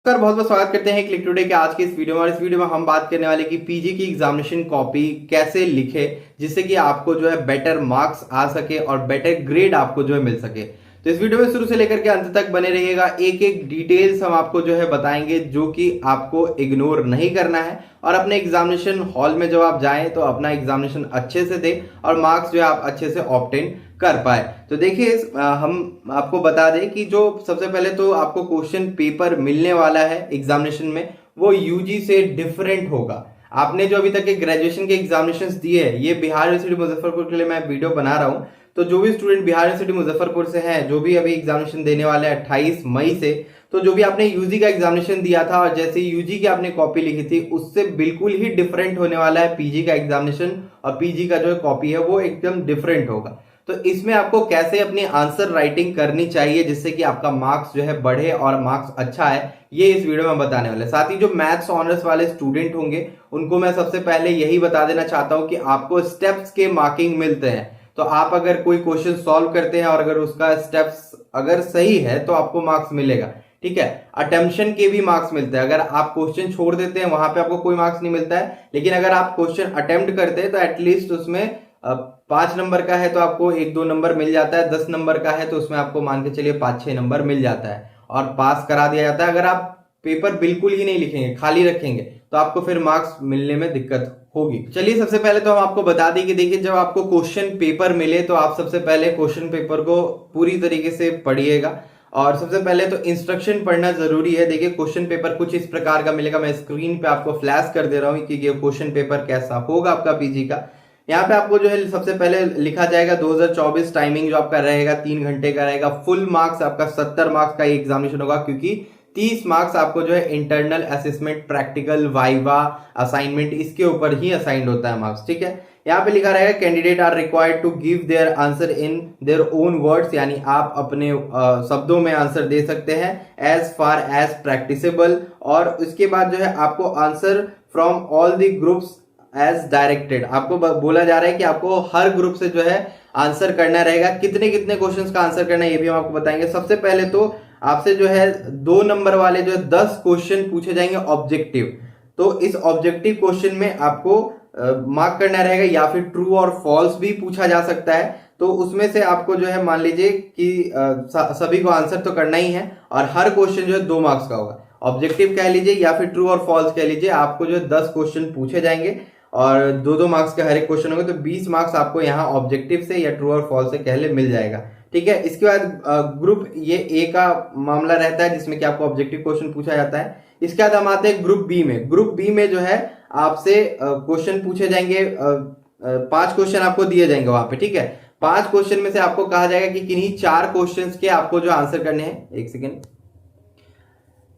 Sir बहुत बहुत स्वागत करते हैं क्लिक टुडे के आज के इस वीडियो में। और इस वीडियो में हम बात करने वाले कि पीजी की एग्जामिनेशन कॉपी कैसे लिखे जिससे कि आपको जो है बेटर मार्क्स आ सके और बेटर ग्रेड आपको जो है मिल सके। तो इस वीडियो में शुरू से लेकर के अंत तक बने रहिएगा। एक एक डिटेल्स हम आपको जो है बताएंगे जो कि आपको इग्नोर नहीं करना है और अपने एग्जामिनेशन हॉल में जब आप जाएं तो अपना एग्जामिनेशन अच्छे से दें और मार्क्स जो है आप अच्छे से ऑब्टेन कर पाए। तो देखिए हम आपको बता दें कि जो सबसे पहले तो आपको क्वेश्चन पेपर मिलने वाला है एग्जामिनेशन में वो यूजी से डिफरेंट होगा। आपने जो अभी तक के ग्रेजुएशन के एग्जामिनेशंस दिए हैं, ये बिहार यूनिवर्सिटी मुजफ्फरपुर के लिए मैं वीडियो बना रहा हूं। तो जो भी स्टूडेंट बिहार यूनिवर्सिटी मुजफ्फरपुर से हैं, जो भी अभी एग्जामिनेशन देने वाले हैं 28 मई से, तो जो भी आपने यूजी का एग्जामिनेशन दिया था और जैसे यूजी की आपने कॉपी लिखी थी उससे बिल्कुल ही डिफरेंट होने वाला है पीजी का एग्जामिनेशन। और पीजी का जो कॉपी है वो एकदम डिफरेंट होगा। तो इसमें आपको कैसे अपनी आंसर राइटिंग करनी चाहिए जिससे कि आपका मार्क्स जो है बढ़े और मार्क्स अच्छा है, ये इस वीडियो में बताने वाले। साथ ही जो मैथ्स ऑनर्स वाले स्टूडेंट होंगे उनको मैं सबसे पहले यही बता देना चाहता हूं कि आपको स्टेप्स के मार्किंग मिलते हैं। तो आप अगर कोई क्वेश्चन सॉल्व करते हैं और अगर उसका स्टेप्स अगर सही है तो आपको मार्क्स मिलेगा, ठीक है। अटेम्पशन के भी मार्क्स मिलते हैं। अगर आप क्वेश्चन छोड़ देते हैं वहां पे आपको कोई मार्क्स नहीं मिलता है, लेकिन अगर आप क्वेश्चन अटेम्प्ट करते हैं तो एटलीस्ट उसमें 5 नंबर का है तो आपको 1-2 नंबर मिल जाता है। 10 नंबर का है तो उसमें आपको मान के चलिए 5-6 नंबर मिल जाता है और पास करा दिया जाता है। अगर आप पेपर बिल्कुल ही नहीं लिखेंगे, खाली रखेंगे, तो आपको फिर मार्क्स मिलने में दिक्कत होगी। चलिए सबसे पहले तो हम आपको बता दें कि देखिए जब आपको क्वेश्चन पेपर मिले तो आप सबसे पहले क्वेश्चन पेपर को पूरी तरीके से पढ़िएगा। और सबसे पहले तो इंस्ट्रक्शन पढ़ना जरूरी है। देखिए क्वेश्चन पेपर कुछ इस प्रकार का मिलेगा। मैं स्क्रीन पे आपको फ्लैश कर दे रहा हूँ कि ये क्वेश्चन पेपर कैसा होगा आपका पीजी का। यहाँ पे आपको जो है सबसे पहले लिखा जाएगा 2024 टाइमिंग जो आपका रहेगा 3 घंटे का रहेगा। फुल मार्क्स आपका 70 मार्क्स का एग्जामिनेशन होगा क्योंकि 30 मार्क्स आपको जो है internal assessment, practical, viva, assignment इसके ऊपर ही असाइंड होता है मार्क्स, ठीक है। यहाँ पे लिखा रहेगा candidate are required to give their answer in their own words, यानी आप अपने शब्दों में आंसर दे सकते हैं एज फार एज प्रैक्टिसेबल। और उसके बाद जो है आपको answer from all the groups as directed. आपको बोला जा रहा है कि आपको हर ग्रुप से जो है आंसर करना रहेगा। कितने कितने क्वेश्चंस का आंसर करना है ये भी हम आपको बताएंगे। सबसे पहले तो आपसे जो है 2 नंबर वाले जो है 10 क्वेश्चन पूछे जाएंगे ऑब्जेक्टिव। तो इस ऑब्जेक्टिव क्वेश्चन में आपको मार्क करना रहेगा या फिर ट्रू और फॉल्स भी पूछा जा सकता है। तो उसमें से आपको जो है मान लीजिए कि सभी को आंसर तो करना ही है और हर क्वेश्चन जो है 2 मार्क्स का होगा। ऑब्जेक्टिव कह लीजिए या फिर ट्रू और फॉल्स कह लीजिए, आपको जो है 10 क्वेश्चन पूछे जाएंगे और 2-2 मार्क्स के हर एक क्वेश्चन होंगे। तो 20 मार्क्स आपको यहाँ ऑब्जेक्टिव से या ट्रू और फॉल्स से कहले मिल जाएगा, ठीक है। इसके बाद ग्रुप ये ए का मामला रहता है जिसमें कि आपको ऑब्जेक्टिव क्वेश्चन पूछा जाता है। इसके बाद हम आते हैं ग्रुप बी में। ग्रुप बी में जो है आपसे क्वेश्चन पूछे जाएंगे, 5 क्वेश्चन आपको दिए जाएंगे वहां पे, ठीक है। 5 क्वेश्चन में से आपको कहा जाएगा कि किन्हीं 4 क्वेश्चन के आपको जो आंसर करने हैं, एक सेकेंड,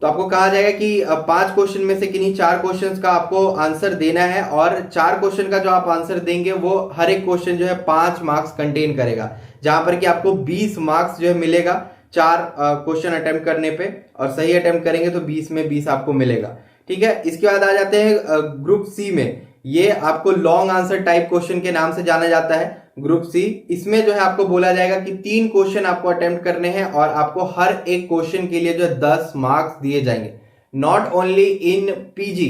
तो आपको कहा जाएगा कि 5 क्वेश्चन में से किन्हीं 4 क्वेश्चंस का आपको आंसर देना है और 4 क्वेश्चन का जो आप आंसर देंगे वो हर एक क्वेश्चन जो है 5 मार्क्स कंटेन करेगा, जहां पर कि आपको 20 मार्क्स जो है मिलेगा 4 क्वेश्चन अटेम्प्ट करने पे। और सही अटेम्प्ट करेंगे तो 20 में 20 आपको मिलेगा, ठीक है। इसके बाद आ जाते हैं ग्रुप सी में। ये आपको लॉन्ग आंसर टाइप क्वेश्चन के नाम से जाना जाता है ग्रुप सी। इसमें जो है आपको बोला जाएगा कि 3 क्वेश्चन आपको अटेम्प्ट करने हैं और आपको हर एक क्वेश्चन के लिए जो है 10 मार्क्स दिए जाएंगे। नॉट ओनली इन पीजी,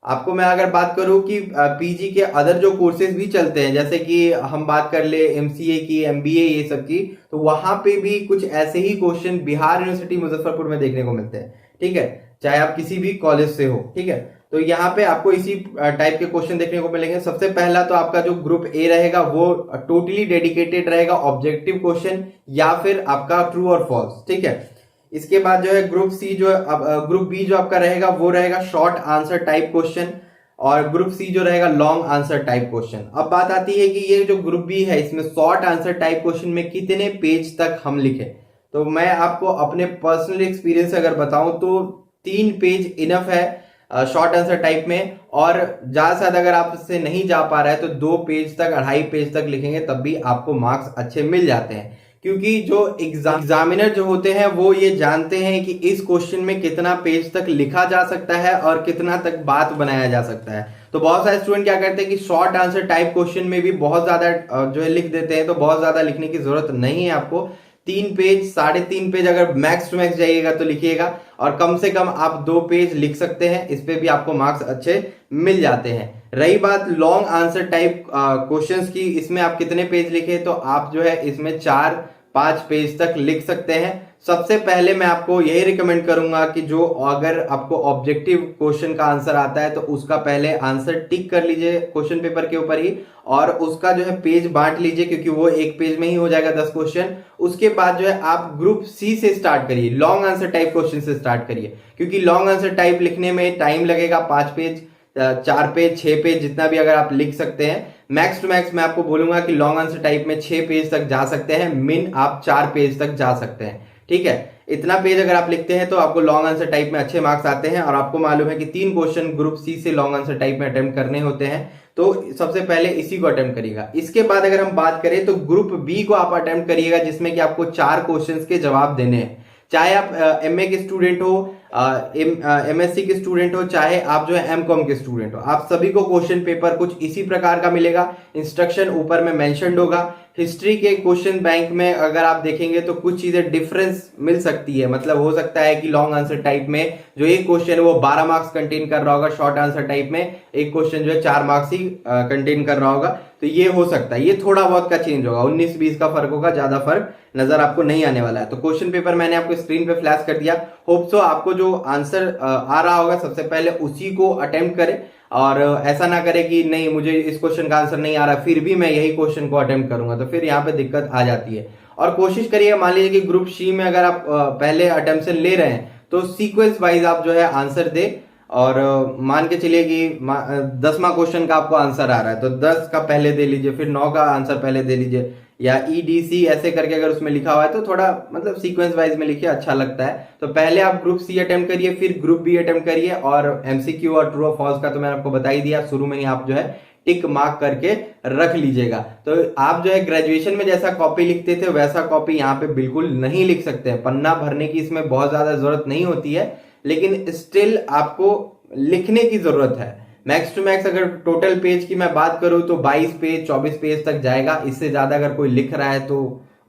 आपको मैं अगर बात करूं कि पीजी के अदर जो कोर्सेज भी चलते हैं, जैसे कि हम बात कर ले एमसीए की, एमबीए, ये सब की, तो वहां पे भी कुछ ऐसे ही क्वेश्चन बिहार यूनिवर्सिटी मुजफ्फरपुर में देखने को मिलते हैं, ठीक है, चाहे आप किसी भी कॉलेज से हो, ठीक है। तो यहाँ पे आपको इसी टाइप के क्वेश्चन देखने को मिलेंगे। सबसे पहला तो आपका जो ग्रुप ए रहेगा वो टोटली डेडिकेटेड रहेगा ऑब्जेक्टिव क्वेश्चन या फिर आपका ट्रू और फॉल्स, ठीक है। इसके बाद जो है ग्रुप सी जो ग्रुप बी जो आपका रहेगा वो रहेगा शॉर्ट आंसर टाइप क्वेश्चन और ग्रुप सी जो रहेगा लॉन्ग आंसर टाइप क्वेश्चन। अब बात आती है कि ये जो ग्रुप बी है इसमें शॉर्ट आंसर टाइप क्वेश्चन में कितने पेज तक हम लिखें। तो मैं आपको अपने पर्सनल एक्सपीरियंस से अगर बताऊं तो 3 पेज इनफ है शॉर्ट आंसर टाइप में। और ज्यादा से ज्यादा अगर आप इससे नहीं जा पा रहे हैं तो 2 पेज तक, 2.5 पेज तक लिखेंगे तब भी आपको मार्क्स अच्छे मिल जाते हैं। क्योंकि जो एग्जामिनर जो होते हैं वो ये जानते हैं कि इस क्वेश्चन में कितना पेज तक लिखा जा सकता है और कितना तक बात बनाया जा सकता है। तो बहुत सारे स्टूडेंट क्या करते हैं कि शॉर्ट आंसर टाइप क्वेश्चन में भी बहुत ज्यादा जो है लिख देते हैं। तो बहुत ज्यादा लिखने की जरूरत नहीं है आपको। 3 पेज 3.5 पेज अगर मैक्स टू मैक्स जाइएगा तो लिखिएगा, और कम से कम आप 2 पेज लिख सकते हैं, इस पे भी आपको मार्क्स अच्छे मिल जाते हैं। रही बात लॉन्ग आंसर टाइप क्वेश्चंस की, इसमें आप कितने पेज लिखे, तो आप जो है इसमें 4-5 पेज तक लिख सकते हैं। सबसे पहले मैं आपको यही रिकमेंड करूंगा कि जो अगर आपको ऑब्जेक्टिव क्वेश्चन का आंसर आता है तो उसका पहले आंसर टिक कर लीजिए क्वेश्चन पेपर के ऊपर ही, और उसका जो है पेज बांट लीजिए, क्योंकि वो एक पेज में ही हो जाएगा 10 क्वेश्चन। उसके बाद जो है आप ग्रुप सी से स्टार्ट करिए, लॉन्ग आंसर टाइप क्वेश्चन से स्टार्ट करिए, क्योंकि लॉन्ग आंसर टाइप लिखने में टाइम लगेगा। 5 पेज 4 पेज 6 पेज जितना भी अगर आप लिख सकते हैं, मैक्स टू मैक्स मैं आपको बोलूंगा कि लॉन्ग आंसर टाइप में 6 पेज तक जा सकते हैं, मिन आप 4 पेज तक जा सकते हैं। ठीक है, इतना पेज अगर आप लिखते हैं तो आपको लॉन्ग आंसर टाइप में अच्छे मार्क्स आते हैं। और आपको मालूम है कि 3 क्वेश्चन ग्रुप सी से लॉन्ग आंसर टाइप में अटेम्प्ट करने होते हैं, तो सबसे पहले इसी को अटेम्प्ट करिएगा। इसके बाद अगर हम बात करें तो ग्रुप बी को आप अटेम्प्ट करिएगा, जिसमें कि आपको 4 क्वेश्चंस के जवाब देने हैं। चाहे आप एमए के स्टूडेंट हो, एमएससी के स्टूडेंट हो, चाहे आप जो है एमकॉम के स्टूडेंट हो, आप सभी को क्वेश्चन पेपर कुछ इसी प्रकार का मिलेगा। इंस्ट्रक्शन ऊपर में मेंशन्ड होगा। हिस्ट्री के क्वेश्चन बैंक में अगर आप देखेंगे तो कुछ चीजें डिफरेंस मिल सकती है, मतलब हो सकता है कि लॉन्ग आंसर टाइप में जो एक क्वेश्चन है वो 12 मार्क्स कंटेन कर रहा होगा, शॉर्ट आंसर टाइप में एक क्वेश्चन जो है 4 मार्क्स ही कंटेन कर रहा होगा, तो ये हो सकता है। ये थोड़ा बहुत का चेंज होगा, 19-20 का फर्क होगा, ज्यादा फर्क नजर आपको नहीं आने वाला है। तो क्वेश्चन पेपर मैंने आपको स्क्रीन पे फ्लैश कर दिया। होप सो आपको जो आंसर आ रहा होगा सबसे पहले उसी को अटेम्प्ट करें, और ऐसा ना करे कि नहीं मुझे इस क्वेश्चन का आंसर नहीं आ रहा फिर भी मैं यही क्वेश्चन को अटेम्प्ट करूंगा, तो फिर यहाँ पे दिक्कत आ जाती है। और कोशिश करिए, मान लीजिए कि ग्रुप सी में अगर आप पहले अटेम्प्शन ले रहे हैं तो सीक्वेंस वाइज आप जो है आंसर दे, और मान के चलिए कि 10वां क्वेश्चन का आपको आंसर आ रहा है तो 10 का पहले दे लीजिए, फिर 9 का आंसर पहले दे लीजिए, या EDC ऐसे करके अगर उसमें लिखा हुआ है तो थोड़ा मतलब सीक्वेंस वाइज में लिखिए, अच्छा लगता है। तो पहले आप ग्रुप सी अटेम्प्ट करिए, फिर ग्रुप बी अटेम्प्ट करिए, और MCQ और ट्रू और फॉल्स का तो मैंने आपको बता ही दिया, शुरू में ही आप जो है टिक मार्क करके रख लीजिएगा। तो आप जो है ग्रेजुएशन में जैसा कॉपी लिखते थे वैसा कॉपी यहाँ पे बिल्कुल नहीं लिख सकते हैं। पन्ना भरने की इसमें बहुत ज्यादा जरूरत नहीं होती है, लेकिन स्टिल आपको लिखने की जरूरत है। मैक्स टू मैक्स अगर टोटल पेज की मैं बात करूं तो 22 पेज 24 पेज तक जाएगा। इससे ज्यादा अगर कोई लिख रहा है तो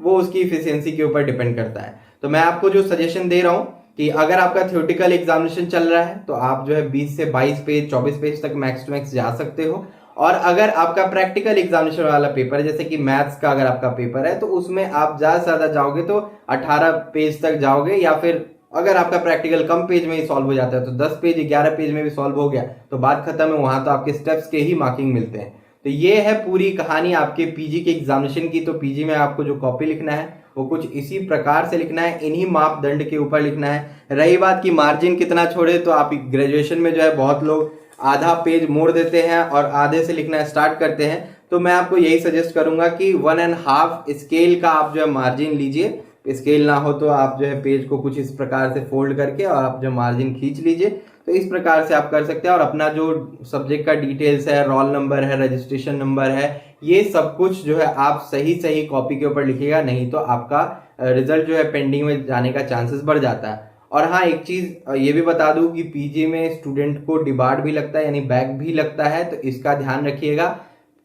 वो उसकी इफिशियंसी के ऊपर डिपेंड करता है। तो मैं आपको जो सजेशन दे रहा हूं कि अगर आपका थ्योरेटिकल एग्जामिनेशन चल रहा है तो आप जो है 20 से 22 पेज 24 पेज तक मैक्स टू मैक्स जा सकते हो। और अगर आपका प्रैक्टिकल एग्जामिनेशन वाला पेपर है, जैसे कि मैथ्स का अगर आपका पेपर है, तो उसमें आप ज्यादा से ज्यादा जाओगे तो 18 पेज तक जाओगे, या फिर अगर आपका प्रैक्टिकल कम पेज में ही सॉल्व हो जाता है तो 10 पेज 11 पेज में भी सॉल्व हो गया तो बात खत्म है, वहां तो आपके स्टेप्स के ही मार्किंग मिलते हैं। तो ये है पूरी कहानी आपके पीजी के एग्जामिनेशन की। तो पीजी में आपको जो कॉपी लिखना है वो कुछ इसी प्रकार से लिखना है, इन्हीं मापदंड के ऊपर लिखना है। रही बात की मार्जिन कितना छोड़े, तो आप ग्रेजुएशन में जो है बहुत लोग आधा पेज मोड़ देते हैं और आधे से लिखना स्टार्ट करते हैं, तो मैं आपको यही सजेस्ट करूंगा कि 1.5 स्केल का आप जो है मार्जिन लीजिए। स्केल ना हो तो आप जो है पेज को कुछ इस प्रकार से फोल्ड करके और आप जो मार्जिन खींच लीजिए। तो इस प्रकार से आप कर सकते हैं, और अपना जो सब्जेक्ट का डिटेल्स है, रोल नंबर है, रजिस्ट्रेशन नंबर है, ये सब कुछ जो है आप सही सही कॉपी के ऊपर लिखिएगा, नहीं तो आपका रिजल्ट जो है पेंडिंग में जाने का चांसेस बढ़ जाता है। और हाँ, एक चीज ये भी बता दूं कि पीजी में स्टूडेंट को डिबार्ड भी लगता है, यानी बैक भी लगता है, तो इसका ध्यान रखिएगा।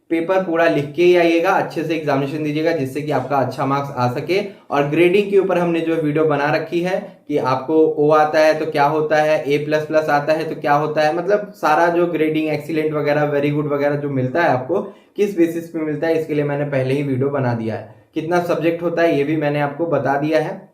पेपर पूरा लिख के ही आइएगा, अच्छे से एग्जामिनेशन दीजिएगा, जिससे कि आपका अच्छा मार्क्स आ सके। और ग्रेडिंग के ऊपर हमने जो वीडियो बना रखी है कि आपको O आता है तो क्या होता है, A++ आता है तो क्या होता है, मतलब सारा जो ग्रेडिंग एक्सीलेंट वगैरह, वेरी गुड वगैरह जो मिलता है आपको किस बेसिस पे मिलता है, इसके लिए मैंने पहले ही वीडियो बना दिया है। कितना सब्जेक्ट होता है ये भी मैंने आपको बता दिया है।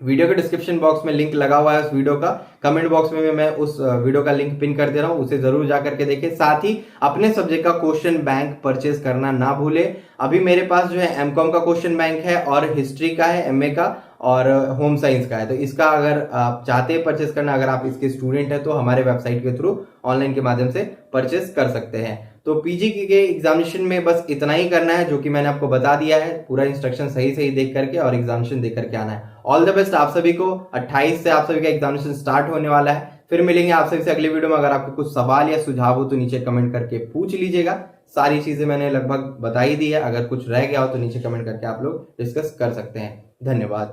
वीडियो के डिस्क्रिप्शन बॉक्स में लिंक लगा हुआ है उस वीडियो का, कमेंट बॉक्स में मैं उस वीडियो का लिंक पिन कर दे रहा हूं, उसे जरूर जाकर के देखें। साथ ही अपने सब्जेक्ट का क्वेश्चन बैंक परचेज करना ना भूले। अभी मेरे पास जो है एमकॉम का क्वेश्चन बैंक है, और हिस्ट्री का है, एमए का, और होम साइंस का है। तो इसका अगर आप चाहते हैं परचेस करना, अगर आप इसके स्टूडेंट हैं, तो हमारे वेबसाइट के थ्रू ऑनलाइन के माध्यम से परचेस कर सकते हैं। तो पीजी के एग्जामिनेशन में बस इतना ही करना है जो कि मैंने आपको बता दिया है। पूरा इंस्ट्रक्शन सही सही देख करके और एग्जामिनेशन देख करके आना है। ऑल द बेस्ट आप सभी को। 28 से आप सभी का एग्जामिनेशन स्टार्ट होने वाला है। फिर मिलेंगे आप सभी से अगले वीडियो में। अगर आपको कुछ सवाल या सुझाव हो तो नीचे कमेंट करके पूछ लीजिएगा। सारी चीजें मैंने लगभग बता ही दी है, अगर कुछ रह गया हो तो नीचे कमेंट करके आप लोग डिस्कस कर सकते हैं। धन्यवाद।